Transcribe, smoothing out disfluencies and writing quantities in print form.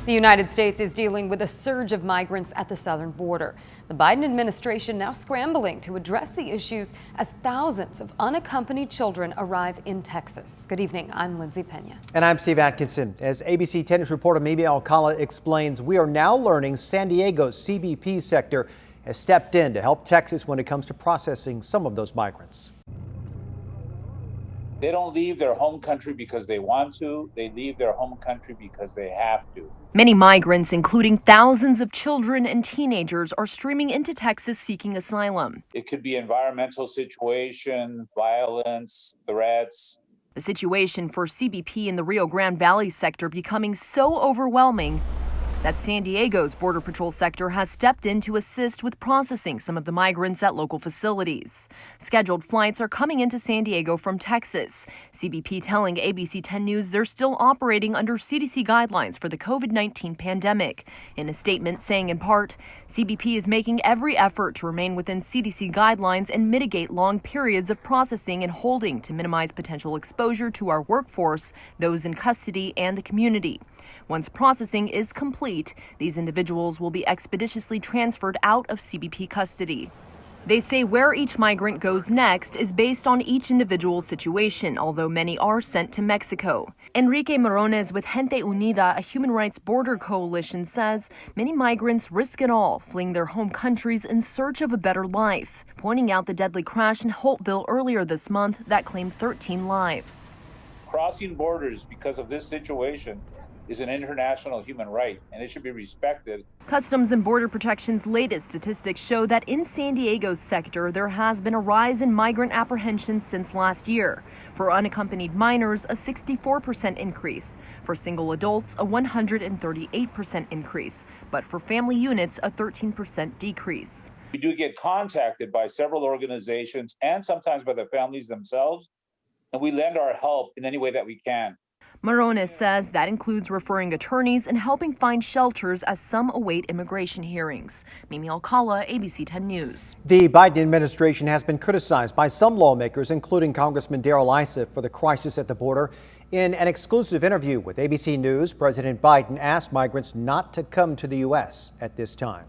The United States is dealing with a surge of migrants at the southern border. The Biden administration now scrambling to address the issues as thousands of unaccompanied children arrive in Texas. Good evening, I'm Lindsay Pena. And I'm Steve Atkinson. As ABC 10 News reporter Mimi Alcala explains, we are now learning San Diego's CBP sector has stepped in to help Texas when it comes to processing some of those migrants. They don't leave their home country because they want to. They leave their home country because they have to. Many migrants, including thousands of children and teenagers, are streaming into Texas seeking asylum. It could be environmental situation, violence, threats. The situation for CBP in the Rio Grande Valley sector becoming so overwhelming that San Diego's Border Patrol sector has stepped in to assist with processing some of the migrants at local facilities. Scheduled flights are coming into San Diego from Texas. CBP telling ABC 10 News they're still operating under CDC guidelines for the COVID-19 pandemic. In a statement saying in part, CBP is making every effort to remain within CDC guidelines and mitigate long periods of processing and holding to minimize potential exposure to our workforce, those in custody, and the community. Once processing is complete, these individuals will be expeditiously transferred out of CBP custody. They say where each migrant goes next is based on each individual's situation, although many are sent to Mexico. Enrique Morones with Gente Unida, a human rights border coalition, says many migrants risk it all, fleeing their home countries in search of a better life, pointing out the deadly crash in Holtville earlier this month that claimed 13 lives. Crossing borders because of this situation is an international human right, and it should be respected. Customs and Border Protection's latest statistics show that in San Diego's sector, there has been a rise in migrant apprehensions since last year. For unaccompanied minors, a 64% increase. For single adults, a 138% increase. But for family units, a 13% decrease. We do get contacted by several organizations and sometimes by the families themselves, and we lend our help in any way that we can. Morones says that includes referring attorneys and helping find shelters as some await immigration hearings. Mimi Alcala, ABC 10 News. The Biden administration has been criticized by some lawmakers, including Congressman Darrell Issa, for the crisis at the border. In an exclusive interview with ABC News, President Biden asked migrants not to come to the U.S. at this time.